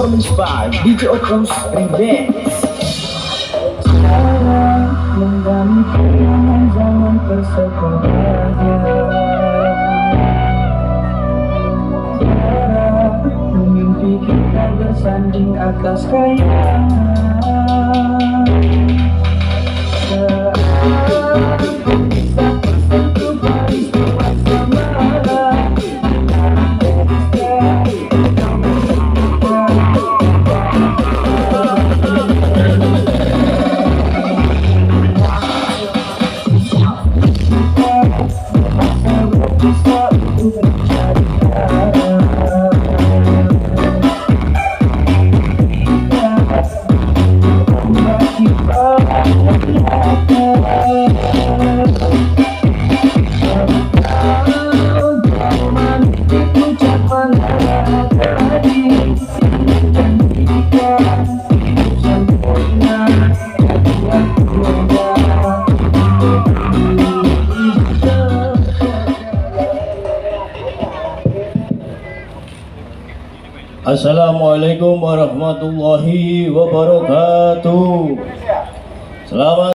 performance by DJ Opus Remix. Sekarang menggami kenangan zaman persekolahan. Sekarang mimpi kita bersanding atas kayangan. Sekarang bisa tersentuh peristiwa semalam. Assalamualaikum warahmatullahi wabarakatuh. Selamat